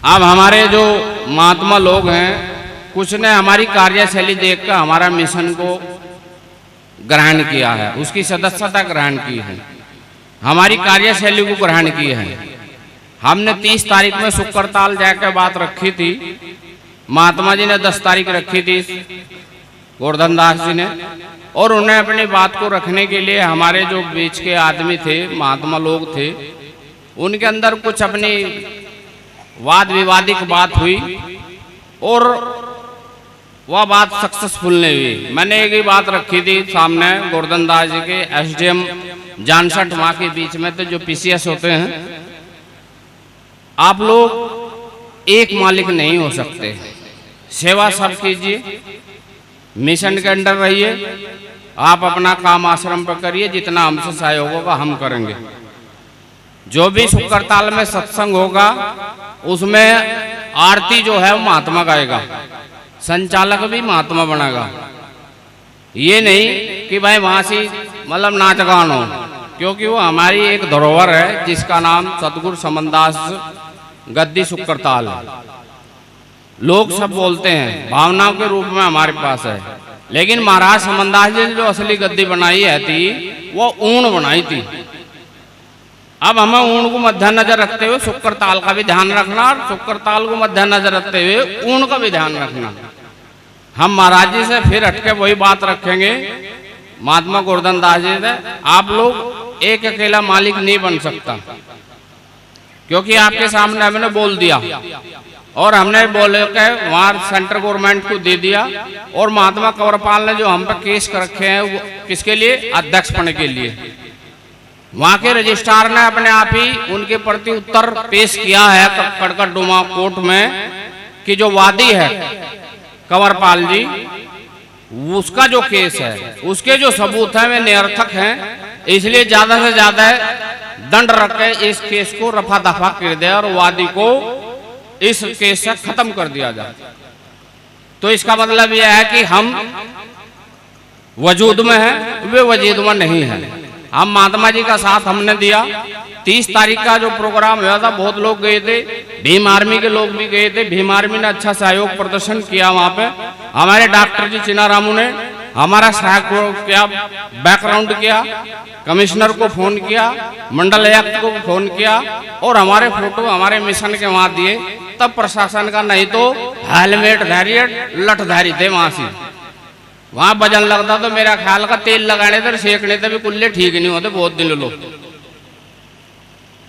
अब हमारे जो महात्मा लोग हैं, कुछ ने हमारी कार्यशैली देखकर हमारा मिशन को ग्रहण किया है, उसकी सदस्यता ग्रहण की है, हमारी कार्यशैली को ग्रहण की है। हमने 30 तारीख में शुक्रताल जाकर बात रखी थी, महात्मा जी ने 10 तारीख रखी थी गोवर्धन दास जी ने, और उन्हें अपनी बात को रखने के लिए हमारे जो बीच के आदमी थे, महात्मा लोग थे, उनके अंदर कुछ अपनी वाद विवादिक बात हुई और वह बात सक्सेसफुल नहीं हुई। मैंने एक ही बात रखी थी सामने गोवर्धन दास जी के एसडीएम जानसठ वहां के बीच में, तो जो पीसीएस होते हैं, आप लोग एक मालिक नहीं हो सकते, सेवा सब कीजिए, मिशन के अंडर रहिए, आप अपना काम आश्रम पर करिए, जितना हमसे सहयोग होगा हम करेंगे। जो भी शुक्रताल में सत्संग होगा उसमें आरती जो है वो महात्मा गाएगा, संचालक भी महात्मा बनेगा। ये नहीं कि भाई वहां से मतलब नाच गान हो, क्योंकि वो हमारी एक धरोहर है जिसका नाम सतगुरु समनदास गद्दी शुक्रताल है। लोग सब बोलते हैं भावनाओं के रूप में हमारे पास है, लेकिन महाराज समनदास जी ने जो असली गद्दी बनाई है थी वो ऊन बनाई थी। अब हमें ऊन को मद्देनजर रखते हुए शुक्रताल का भी ध्यान रखना, और शुक्रताल को मद्देनजर रखते हुए ऊन का भी ध्यान रखना। हम महाराज जी से फिर हटके वही बात रखेंगे, महात्मा गोवर्धन दास जी से, आप लोग एक अकेला मालिक नहीं बन सकता, क्योंकि आपके सामने हमने बोल दिया और हमने बोले के वहां सेंट्रल गवर्नमेंट को दे दिया, और महात्मा कंवरपाल ने जो हम पर केस कर रखे हैं वो किसके लिए? अध्यक्ष पद के लिए। वहां के रजिस्ट्रार ने अपने आप ही उनके प्रति उत्तर पेश किया है कड़कड़डुमा कोर्ट में कि जो वादी है कंवरपाल जी, उसका जो केस है, उसके जो सबूत है वे निरर्थक हैं, इसलिए ज्यादा से ज्यादा दंड रख के इस केस को रफा दफा कर दे और वादी को इस केस से खत्म कर दिया जाए। तो इसका मतलब यह है कि हम वजूद में हैं, वे वजूद में नहीं है। हम महात्मा जी का साथ हमने दिया। 30 तारीख का जो प्रोग्राम हुआ था बहुत लोग गए थे, भीम आर्मी के लोग भी गए थे, भीम आर्मी ने अच्छा सहयोग प्रदर्शन किया। वहां पे हमारे डॉक्टर जी चिनारामू ने हमारा सहयोग किया, बैकग्राउंड किया, कमिश्नर को फोन किया, मंडल आयुक्त को फोन किया, और हमारे फोटो हमारे मिशन के वहां दिए। तब प्रशासन का नहीं तो हेलमेट धारी लठधारी थे वहां से, वहां वजन लगता तो मेरा ख्याल का तेल लगाने थे सेकने थे भी कुल्ले ठीक नहीं होते बहुत दिन लोग।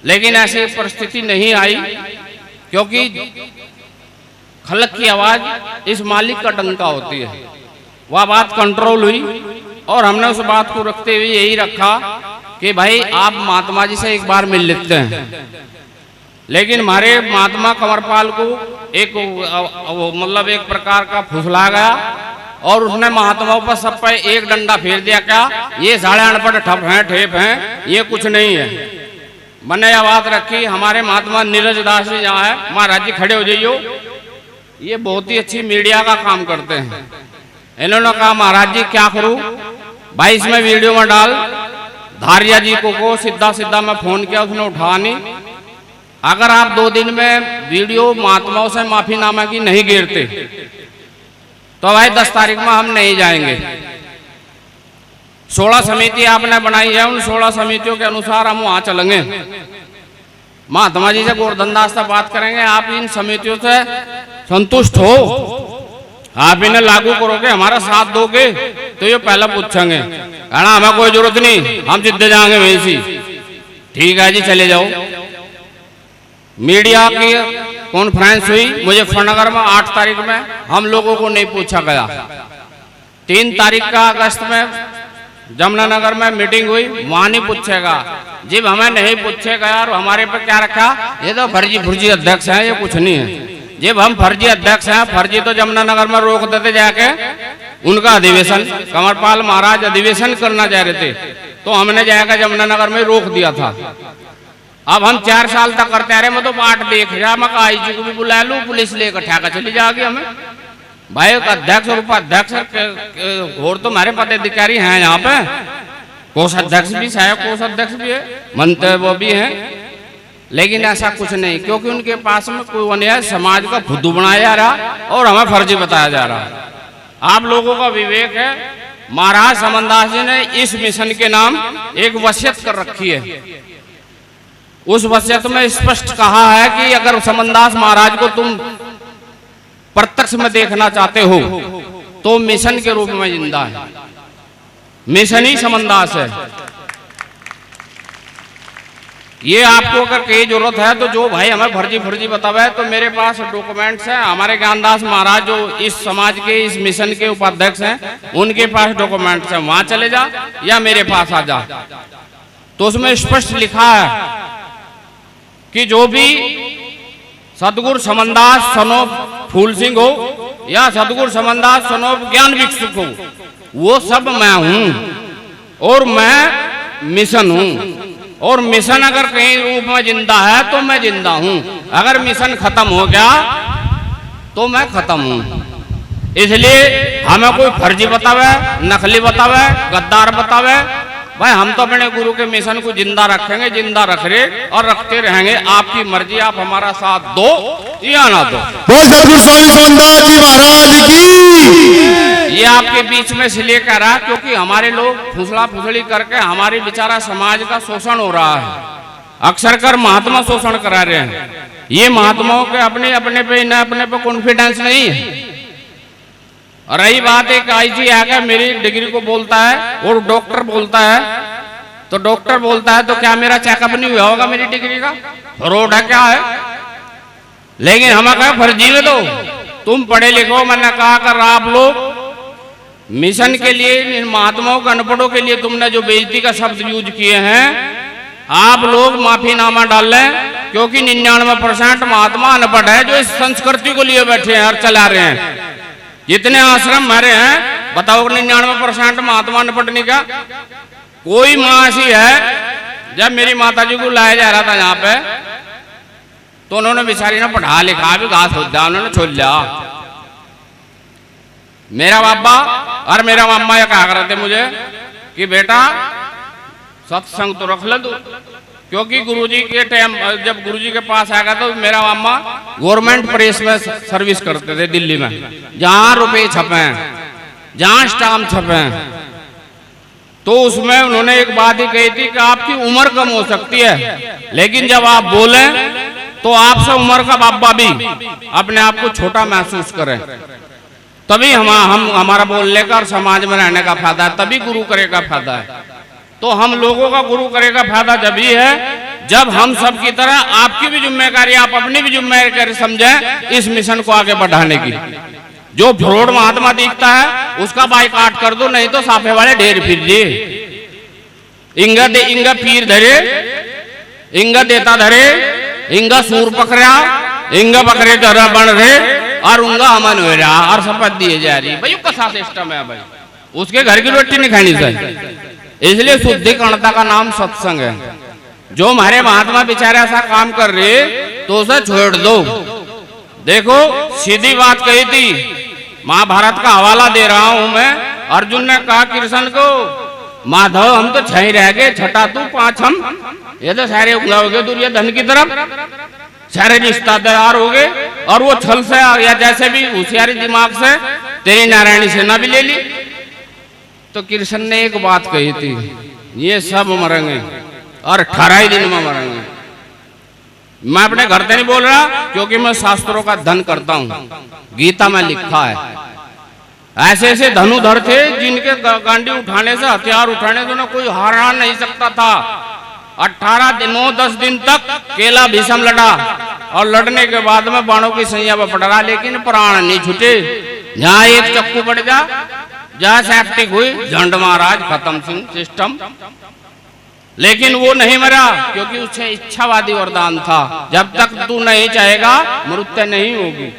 लेकिन ऐसी परिस्थिति नहीं आई, क्योंकि खलक की आवाज इस मालिक का डंका होती है। वह बात कंट्रोल हुई और हमने उस बात को रखते हुए यही रखा कि भाई आप महात्मा जी से एक बार मिल लेते हैं। लेकिन हमारे महात्मा कंवरपाल को एक मतलब एक प्रकार का फुसला गया और उसने महात्माओं पर सब पे एक डंडा फेर दिया, क्या ये साढ़े अनपढ़ ठप हैं ठेप हैं, ये कुछ नहीं है। मैंने यह बात रखी, हमारे महात्मा नीरज दास जी जहाँ है, महाराज जी खड़े हो जाइयो, ये बहुत ही अच्छी मीडिया का काम करते हैं। इन्होंने कहा महाराज जी क्या करूं भाई, इसमें वीडियो में डाल। धारिया जी को सीधा मैं फोन किया, उसने उठा नहीं। अगर आप 2 दिन में वीडियो महात्माओं से माफीनामा की नहीं गिरते तो भाई 10 तारीख में हम नहीं जाएंगे। 16 समिति आपने बनाई है, उन 16 समितियों के अनुसार हम वहां चलेंगे। महात्मा जी से गोवर्धन दास से बात करेंगे, आप इन समितियों से संतुष्ट हो, आप इन्हें लागू करोगे, हमारा साथ दोगे, तो ये पहले पूछेंगे, कहना हमें कोई जरूरत नहीं, हम सीधे जाएंगे वहीं से। ठीक है जी चले जाओ। मीडिया की कॉन्फ्रेंस हुई मुजफ्फरनगर में 8 तारीख में, हम लोगों को नहीं पूछा गया। 3 तारीख का अगस्त में जमुनानगर में मीटिंग हुई, वहां नहीं पूछेगा। जब हमें नहीं पूछे गया और हमारे पे क्या रखा, ये तो फर्जी अध्यक्ष हैं, ये कुछ नहीं है। जब हम फर्जी अध्यक्ष हैं, फर्जी तो जमुनानगर में रोक देते जाके उनका अधिवेशन, कंवरपाल महाराज अधिवेशन करना चाह रहे थे तो हमने जाकर जमुनानगर में रोक दिया था। अब हम 4 साल तक करते रहे, मैं तो बाट देख रहा, मैं आईजी को भी बुला लूं, पुलिस लेकर ठेका चली जाएगी हमें। भाई अध्यक्ष और उपाध्यक्ष और तो हमारे पदाधिकारी हैं यहाँ पे, कोषाध्यक्ष भी सहायक कोषाध्यक्ष भी है, मंत्री वो भी हैं, लेकिन ऐसा कुछ नहीं, क्योंकि उनके पास में कोई अन्याय समाज का फुद्दू बनाया जा रहा और हमें फर्जी बताया जा रहा। आप लोगों का विवेक है। महाराज समनदास जी ने इस मिशन के नाम एक वसीयत कर रखी है। उस वसीयत में स्पष्ट कहा है कि अगर समनदास महाराज को तुम प्रत्यक्ष में देखना चाहते हो तो मिशन के रूप में जिंदा है। मिशन ही समनदास है। ये आपको अगर कहीं जरूरत है तो जो भाई हमें फर्जी बतावे तो मेरे पास डॉक्यूमेंट्स हैं। हमारे ज्ञानदास महाराज जो इस समाज के इस मिशन के उपाध्यक्ष हैं उनके पास डॉक्यूमेंट्स हैं, वहां चले जा या मेरे पास आ जा। तो उसमें स्पष्ट लिखा है कि जो भी सतगुरु समनदास सनोप फूल सिंह हो या सतगुरु समनदास सनोप ज्ञान भिक्षुक हो, वो सब मैं हूं और मैं मिशन हूं। और मिशन अगर कहीं रूप में जिंदा है तो मैं जिंदा हूं। अगर मिशन खत्म हो गया तो मैं खत्म हूं। इसलिए हमें कोई फर्जी बतावे, नकली बतावे, गद्दार बतावे, भाई हम तो अपने गुरु के मिशन को जिंदा रखेंगे, जिंदा रख रहे और रखते रहेंगे। आपकी मर्जी, आप हमारा साथ दो या ना दो। सतगुरु स्वामी समनदास जी महाराज की। ये आपके बीच में इसलिए कह रहा क्योंकि हमारे लोग फुसला फुसली करके हमारे बेचारा समाज का शोषण हो रहा है। अक्सर कर महात्मा शोषण करा रहे हैं। ये महात्माओं के अपने पे कॉन्फिडेंस नहीं है। रही बात एक आईजी आकर मेरी डिग्री को बोलता है और डॉक्टर बोलता है, तो डॉक्टर बोलता है तो क्या मेरा चेकअप नहीं हुआ होगा मेरी डिग्री का? फ्रॉड है क्या है? लेकिन हमें कहा फर्जी में दो, तुम पढ़े लिखो। मैंने कहा कर आप लोग मिशन के लिए इन महात्माओं के अनपढ़ों के लिए तुमने जो बेइज्जती का शब्द यूज किए हैं, आप लोग माफीनामा डाल लें, क्योंकि 99% महात्मा अनपढ़ है जो इस संस्कृति को लिए बैठे हैं और चला रहे हैं। जितने आश्रम हमारे हैं बताओ 99% महात्मा अनपढ़ नहीं का? कोई माँ ऐसी है, जब मेरी माता जी को लाया जा रहा था यहाँ पे तो उन्होंने बेचारी ने पढ़ा लिखा भी घास हो दिया, उन्होंने छोड़ लिया। मेरा बाबा और मेरा मामा ये कहा करते मुझे कि बेटा सत्संग तो रख ले तू, क्योंकि गुरुजी के टाइम जब गुरुजी के पास आएगा तो मेरा मामा गवर्नमेंट प्रेस में सर्विस करते थे दिल्ली में, जहां रुपए छपे, जहां स्टाम्प छपे। तो उसमें उन्होंने एक बात ही कही थी कि आपकी उम्र कम हो सकती है, लेकिन जब आप बोले तो आपसे उम्र का बाबा भी अपने आप को छोटा महसूस करे। तभी हम हमारा बोलने का और समाज में रहने का फायदा है, तभी गुरु करे का फायदा है। तो हम लोगों का गुरु करे का फायदा जब ही है जब हम सब की तरह आपकी भी जिम्मेदारी, आप अपनी भी जिम्मेदारी समझें इस मिशन को आगे बढ़ाने की। जो फ्रॉड महात्मा दिखता है उसका बाइकाट कर दो, नहीं तो साफे वाले ढेर फिर लिए। इंगा पीर धरे, इंगा देता धरे, इंगा सूर पकड़ा, इंगा बकरे धरा बन रहे और उंगा हमन हो रहा और शपथ दिए जा रही। भाई कैसा सिस्टम है भाई? उसके घर की रोटी नहीं खानी चाहिए। इसलिए शुद्धिकरणता का नाम सत्संग है। जो हमारे महात्मा बेचारे ऐसा काम कर रहे तो उसे छोड़ दो। देखो सीधी बात कही थी, महाभारत का हवाला दे रहा हूं मैं। अर्जुन ने कहा कृष्ण को, माधव हम तो 6 रह गए, छठा तू 5 हम, ये तो सारे उगला हो गए दुर्योधन की तरफ, सारे रिश्तेदार हो गए। और वो छल से या जैसे भी होशियारी दिमाग से तेरी नारायणी सेना भी ले ली। तो कृष्ण ने एक बात कही थी, ये सब मरेंगे और 18 ही दिन में मरेंगे। मैं अपने घर से नहीं बोल रहा, क्योंकि मैं शास्त्रों का धन करता हूं। गीता में लिखा है ऐसे ऐसे धनुधर थे जिनके गांडी उठाने से, हथियार उठाने से उन्हें कोई हरा नहीं सकता था। 18 दिनों 10 दिन तक केला भीषम लड़ा और लड़ने के बाद में बाणों की सैया पर पड़ रहा, लेकिन प्राण नहीं छूटे। जहां एक चक्कू पड़ जा, जहां सेफ्टी हुई, झंड महाराज खत्म सिस्टम। लेकिन वो नहीं मरा, क्योंकि उसे इच्छावादी वरदान था, जब तक तू नहीं चाहेगा मृत्यु नहीं होगी।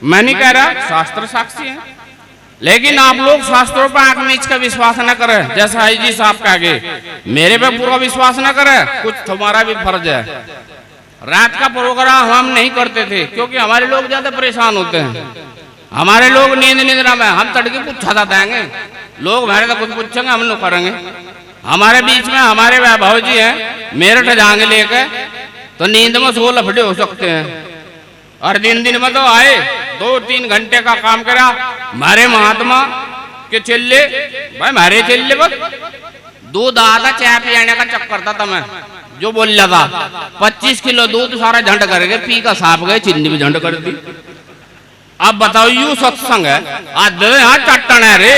मैं नहीं कह रहा, शास्त्र साक्षी है। लेकिन आप लोग शास्त्रों पर आंख नीच का विश्वास न करें, जैसा आईजी साहब कह गए। मेरे पे पूरा विश्वास न करें, कुछ तुम्हारा भी फर्ज है। रात का प्रोग्राम हम नहीं करते थे, क्योंकि हमारे लोग ज्यादा परेशान होते हैं। हमारे लोग नींद निद्रा में, हम तड़के पूछा देंगे, लोग हमारे तो कुछ पूछेंगे, हम लोग करेंगे। हमारे बीच में हमारे भाव जी हैं, मेरठ जाएंगे लेके तो नींद में 16 लफड़े हो सकते हैं। और दिन दिन में तो आए 2-3 घंटे का काम करा। मारे महात्मा के चेले भाई, मारे चेले बस दूध आता चाय पियाने का चक्कर था। मैं जो बोल रहा था 25 किलो दूध सारा झंड कर गए, पी का साफ गए, चीनी भी झंड कर दी। अब बताओ यू सत्संग है, आज यहाँ चट्टन है रे।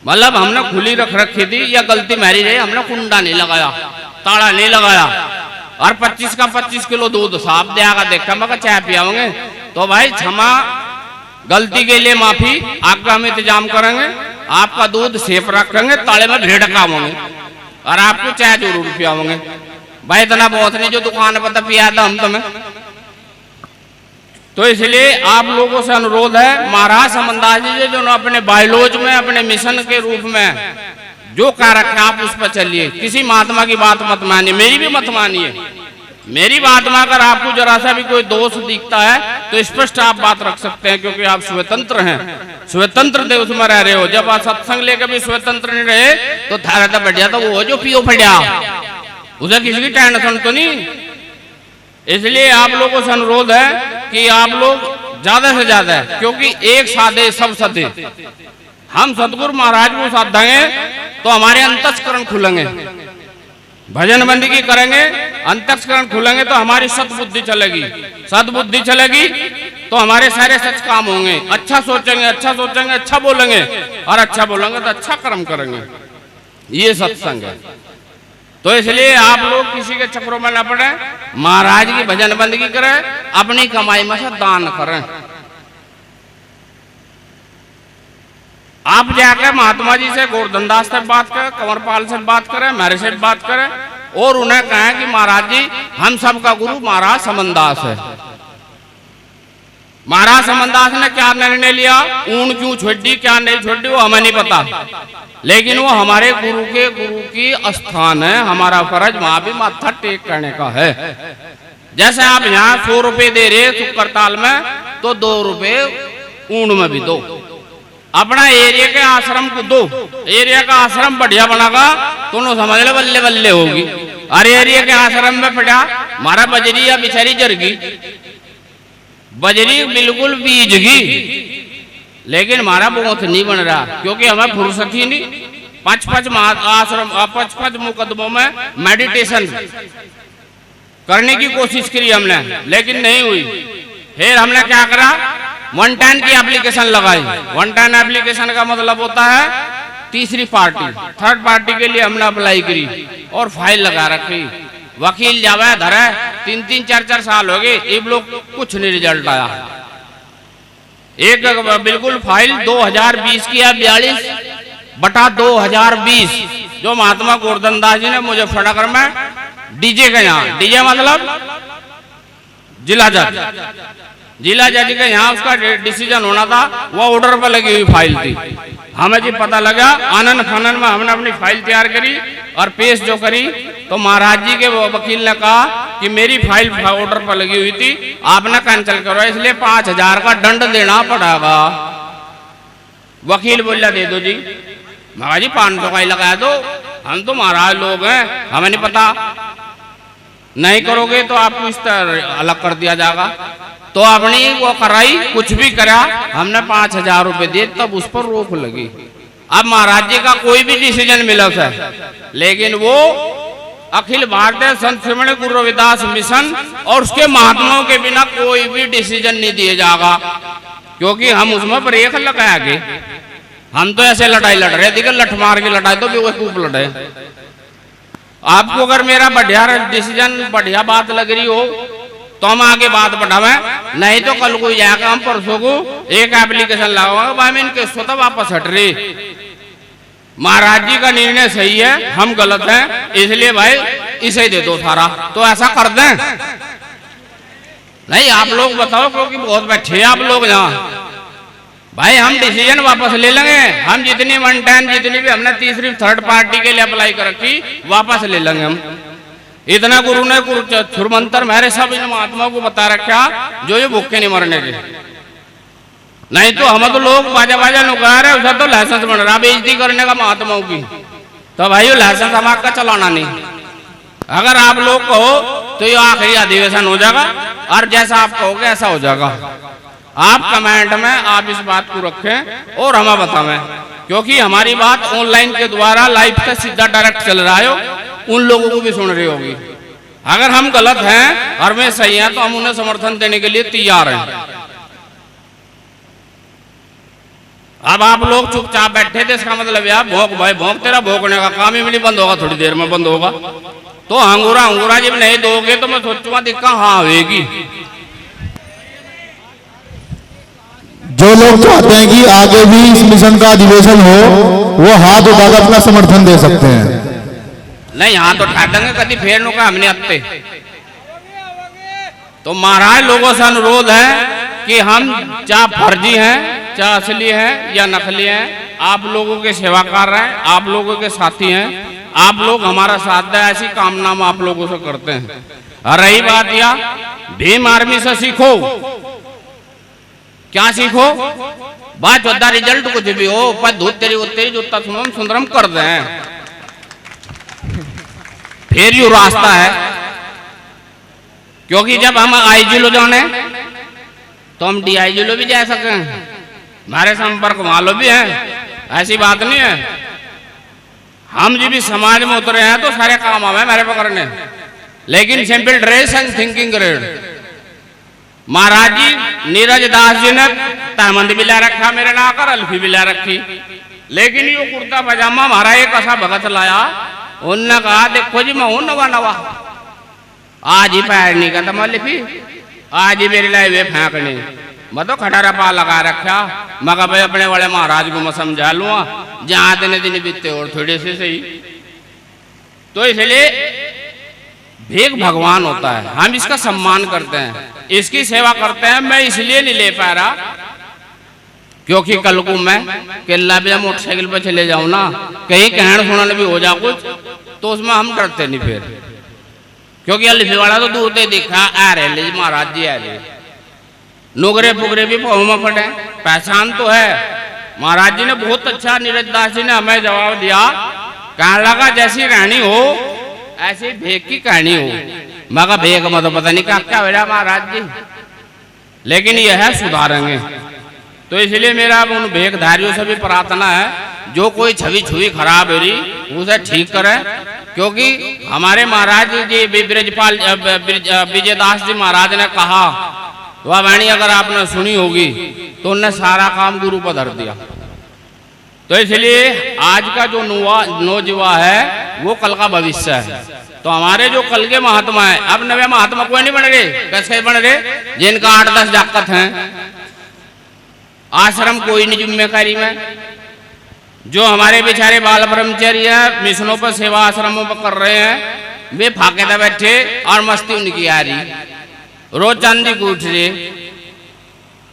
मतलब हमने खुली रख रखी थी, या गलती मेरी रही, हमने कुंडा नहीं लगाया, ताला नहीं लगाया। और 25 का 25 किलो दूध साफ देगा। देखा मैं चाय पियाओगे तो भाई क्षमा, गलती के लिए माफी, आपका हम इंतजाम करेंगे, आपका दूध सेफ रखेंगे, ताले में भेड़ कामोगे और आपको चाय जरूर पियाओगे। भाई इतना बहुत नहीं जो दुकान पर तो पिया था हम तुम्हें। तो इसलिए आप लोगों से अनुरोध है, महाराज समनदास जी जो अपने बायोलॉज में, अपने मिशन के रूप में जो कह रखे आप उस पर चलिए। किसी महात्मा की बात मत मानिए, मेरी भी मत मानिए। मेरी बात में अगर आपको जरा सा भी कोई दोष दिखता है तो स्पष्ट आप बात रख सकते हैं, क्योंकि आप स्वतंत्र हैं, स्वतंत्र देश में रह रहे हो। जब आप सत्संग लेकर भी स्वतंत्र नहीं रहे तो थारा था बढ़िया तो वो जो पियो फटिया, उसे किसी की टेंशन तो नहीं। इसलिए आप लोगों से अनुरोध है कि आप लोग ज्यादा से ज्यादा, क्योंकि एक साधे सब सधे, हम सतगुरु महाराज को साधेंगे तो हमारे अंतस्करण खुलेंगे, भजन बंदगी करेंगे, अंतस्करण खुलेंगे तो हमारी सद्बुद्धि चलेगी, सद्बुद्धि चलेगी तो हमारे सारे सच काम होंगे। अच्छा सोचेंगे, अच्छा सोचेंगे, अच्छा बोलेंगे, और अच्छा बोलेंगे तो अच्छा कर्म करेंगे। ये सत्संग है। तो इसलिए आप लोग किसी के चक्रों में न पड़े, महाराज की भजन बंदगी करें, अपनी कमाई में से दान करें। आप जाकर महात्मा जी से, गोवर्धनदास से बात करें, कंवरपाल से बात करें, मेरे से बात करें और उन्हें कहें कि महाराज जी हम सबका गुरु महाराज समनदास है। महाराज समनदास ने क्या निर्णय लिया, ऊन क्यों छोड़ दी, क्या नहीं छोड़ दी, वो हमें नहीं पता, लेकिन वो हमारे गुरु की स्थान है। हमारा फर्ज वहां भी माथा टेक करने का है। जैसे आप यहाँ 100 रुपए दे रहे शुक्रताल में, तो 2 रुपए ऊन में भी दो। अपना एरिया के आश्रम को दो, एरिया का आश्रम बढ़िया बनागा तो उन्होंने समझ ले बल्ले बल्ले होगी। और एरिया के आश्रम में पड़ा हमारा बजरी या बिचारी जरगी, बजरी बिल्कुल बीजगी, लेकिन हमारा बहुत नहीं बन रहा, क्योंकि हमें फुर्सत ही नहीं। 5-5 आश्रम, 5-5 मुकदमों में मेडिटेशन करने की कोशिश करी हमने, लेकिन नहीं हुई। फिर हमने क्या करा, 110 की एप्लीकेशन लगाई। 110 एप्लीकेशन का मतलब होता है तीसरी पार्टी, थर्ड पार्टी के लिए हमने अप्लाई करी और फाइल लगा रखी। वकील जावे धरे 3-3, 4-4 साल हो गए, ये लोग कुछ नहीं रिजल्ट आया। एक बिल्कुल फाइल 2020 की है, 42/2020, जो महात्मा गोवर्धनदास जी ने मुजफ्फरनगर में डीजे के यहाँ, डीजे मतलब जिला जज, जिला जज के यहाँ उसका डिसीजन होना था, वो ऑर्डर पर लगी हुई फाइल थी। हमें जी पता लगा, आनंद फानन में हमने अपनी फाइल तैयार करी और पेश जो करी, तो महाराज जी के वकील ने कहा कि मेरी फाइल ऑर्डर पर लगी हुई थी, आपने कैंसिल करो, इसलिए 5000 का दंड देना पड़ेगा। वकील बोला दे दो जी। महाराज जी 500 का ही लगा दो, हम तो महाराज लोग हैं, हमें नहीं पता, नहीं करोगे तो आपको इस तरह अलग कर दिया जाएगा। तो अपनी वो कराई, कुछ भी करा, हमने 5000 रुपए दिए, तब उस पर रोक लगी। अब महाराज जी का कोई भी डिसीजन मिला था, लेकिन वो अखिल भारतीय संत शिरोमणि गुरु रविदास मिशन और उसके महात्माओं के बिना कोई भी डिसीजन नहीं दिया जाएगा, क्योंकि हम उसमें ब्रेक लगाएंगे। हम तो ऐसे लड़ाई लड़ रहे थे कि लठ मार के लड़ाई तो बेवकूफ लड़े। आपको अगर मेरा बढ़िया डिसीजन, बढ़िया बात लग रही हो तो हम आगे बात बढ़ावे, नहीं तो कल को जाएगा, हम परसों को एक एप्लीकेशन लगाओगे, भाई मैं इनके स्वतः वापस हट रही। महाराज जी का निर्णय सही है, हम गलत हैं, इसलिए भाई इसे दे दो सारा, तो ऐसा कर दें। नहीं आप लोग बताओ, क्योंकि बहुत बैठे आप लोग यहाँ, भाई हम डिसीजन वापस ले लेंगे। हम जितनी 110, जितनी भी हमने तीसरी थर्ड पार्टी के लिए अप्लाई कर रखी, वापस ले लेंगे हम। इतना गुरु ने छुरमंतर मेरे सब इन महात्माओं को बता रखा जो ये भूखे नहीं मरने के। नहीं तो हम तो लोग बाजा बाजा नुका रहे, उसे तो लाइसेंस बन रहा बेइज्जती करने का महात्माओं की, तो भाई लाइसेंस हमारा चलाना नहीं। अगर आप लोग कहो तो ये आखिरी अधिवेशन हो जाएगा, और जैसा आप कहोगे ऐसा हो जाएगा। आप कमेंट में आप इस बात को रखें और हमें बतावें, क्योंकि हमारी बात ऑनलाइन के द्वारा लाइव पे सीधा डायरेक्ट चल रहा है, उन लोगों को भी सुन रही होगी। अगर हम गलत हैं और वे सही हैं तो हम उन्हें समर्थन देने के लिए तैयार हैं। अब आप लोग चुपचाप बैठे थे, इसका मतलब यार भोंक भाई भोंक, तेरा भोंकने का काम ही बंद होगा, थोड़ी देर में बंद होगा। तो अंगूरा जब नहीं दोगे तो मैं सोचूंगा दिक्कत हाँ होगी। जो लोग चाहते हैं कि आगे भी इस मिशन का अधिवेशन हो, वो हाथ उठाकर अपना समर्थन दे सकते हैं। नहीं हाथ उठा देंगे कभी फेर नु का हमने अपते। तो महाराज लोगों से अनुरोध है कि हम चाहे फर्जी हैं चाहे असली हैं या नकली हैं, आप लोगों के सेवाकार हैं, आप लोगों के साथी हैं, आप लोग हमारा साथ दें, ऐसी कामना हम आप लोगों से करते हैं। और रही बात या भीम आर्मी से सीखो, क्या सीखो? बात जोदा रिजल्ट कुछ भी हो, पर धूत तेरी उत्तरी जोता सुंदरम कर दें, फिर यू रास्ता है। क्योंकि जब हम आईजी लो जाने तो हम डीआईजी लो भी जा सके, हमारे संपर्क वालों भी हैं, ऐसी बात नहीं है। हम जी भी समाज में उतरे हैं तो सारे काम आवे मेरे पकड़ने, लेकिन simple dress and thinking grade. Maharaj ji Neeraj Das ji ने तहमंद भी ला रखा मेरे ना कर, अल्फी भी ला रखी, लेकिन ये कुर्ता पजामा हमारा एक ऐसा भगत लाया, उनने कहा देखो जी मैं हूं नवा नवा, आज ही पैर नहीं करता मैं लिपी, आज ही मेरी लाई वे फेंकनी, मैं तो खटारा पा लगा रखा। मगर भाई अपने वाले महाराज को मैं समझा लूंगा, जहां दिन बीतते और थोड़े से सही। तो इसलिए भीख भगवान होता है, हम इसका सम्मान करते हैं, इसकी सेवा करते हैं। मैं इसलिए नहीं ले पा रहा क्योंकि कल को मैं केला भी मोटरसाइकिल पर चले जाऊं ना, कहीं कहन सुनने भी हो जा कुछ, तो उसमें हम डरते नहीं फिर, क्योंकि अल्फी वाला तो दूर से दिखा आ रहे महाराज जी आ रहे, नुगरे फुगरे भी पाँव में पड़े, पहचान तो है। महाराज जी ने बहुत अच्छा, नीरज दास जी ने हमें जवाब दिया, कहने लगा जैसी रहनी हो ऐसी भेक की कहानी हो। मगर भेक में तो पता नहीं क्या हो रहा महाराज जी, लेकिन यह है सुधारेंगे। तो इसलिए मेरा उन भेकधारियों से भी प्रार्थना है, जो कोई छवि छुई खराब हो रही उसे ठीक करें, क्योंकि हमारे महाराज जी ब्रजपाल विजयदास जी महाराज ने कहा, वह वाणी अगर आपने सुनी होगी तो उनने सारा काम गुरु पर धर दिया। तो इसलिए आज का जो नौजवान है वो कल का भविष्य है। तो हमारे जो कल के महात्मा है, अब नवे महात्मा कोई नहीं बन रहे, कैसे बन रहे? जिनका 8-10 जाकत हैं, आश्रम कोई नहीं जिम्मेदारी में, जो हमारे बेचारे बाल ब्रह्मचारी हैं, मिशनों पर सेवा आश्रमों पर कर रहे हैं, वे फाके दे बैठे और मस्ती उनकी आ रही, रोज चांदी को उठ रहे।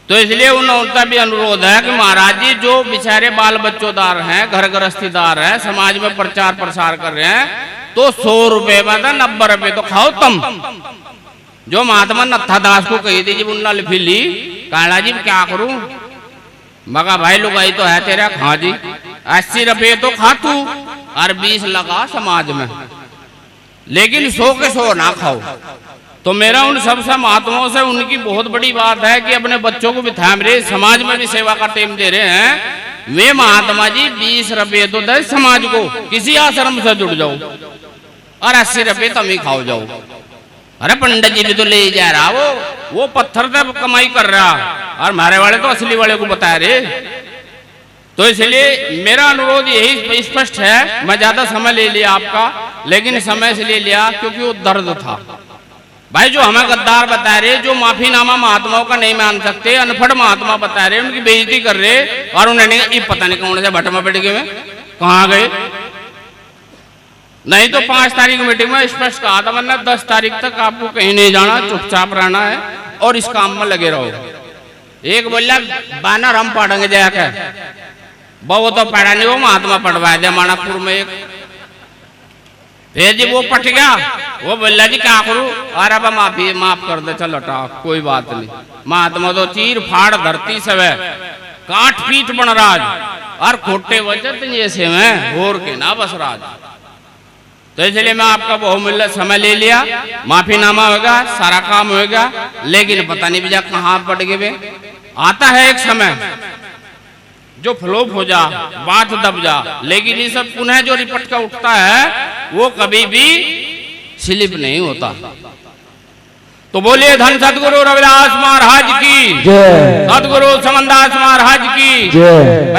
तो इसलिए उनका भी अनुरोध है कि महाराज जी जो बेचारे बाल बच्चोदार हैं, घर गृहस्थीदार हैं, समाज में प्रचार प्रसार कर रहे हैं, तो 100 रुपए में 90 रुपए तो खाओ तुम। जो महात्मा नत्था दास को कही थी जब उन्ना लिखी ली, काला जी क्या करूं, मगा भाई लुगाई तो है तेरा, खा जी 80 रुपए तो खा तू और 20 लगा समाज में, लेकिन 100 के 100 ना खाओ। तो मेरा उन सबसे महात्माओं से उनकी बहुत बड़ी बात है कि अपने बच्चों को भी थाम रहे, समाज में भी सेवा का टेम दे रहे हैं। वे महात्मा जी 20 रुपए तो दे समाज को, किसी आश्रम से जुड़ जाओ, और 80 रुपए तुम ही खाओ जाओ। अरे पंडित जी भी तो ले जा रहा, वो पत्थर तक कमाई कर रहा, और हमारे वाले तो असली वाले को बता रहे। तो इसलिए मेरा अनुरोध यही स्पष्ट है। मैं ज्यादा समय ले लिया आपका, लेकिन समय से ले लिया क्योंकि वो दर्द था। भाई जो हमें गद्दार बता रहे, जो माफीनामा महात्माओं का नहीं मान सकते, अनपढ़ महात्मा बता रहे, उनकी बेइज्जती कर रहे, और उन्होंने ये पता नहीं कौन से भटमा पेट के में कहाँ गए। नहीं तो 5 तारीख मीटिंग में स्पष्ट कहा था, वरना 10 तारीख तक आपको कहीं नहीं जाना, चुपचाप रहना है और इस काम में लगे रहो। एक बोला बानर हम पढ़ेंगे जाकर, वो तो पढ़ा नहीं, वो महात्मा पढ़वा दे मानापुर में एक। फिर जी वो पट गया, वो बोला जी क्या करूं, अरे अब माफ कर दे, चल हटा कोई बात नहीं। महात्मा तो चीर फाड़ धरती सब है, काट पीट बन राज, और खोटे वजह जैसे में होर के ना बस राज। तो इसलिए मैं आपका बहुमूल्य समय ले लिया, माफीनामा होगा, सारा काम होगा, लेकिन पता नहीं भैया कहाँ पड़ गए। आता है एक समय जो फ्लोप हो जा, बात दब जा, लेकिन ये सब पुनः जो रिपट का उठता है वो कभी भी स्लिप नहीं होता। तो बोलिए धन सतगुरु रविदास महाराज की, सतगुरु समनदास महाराज की।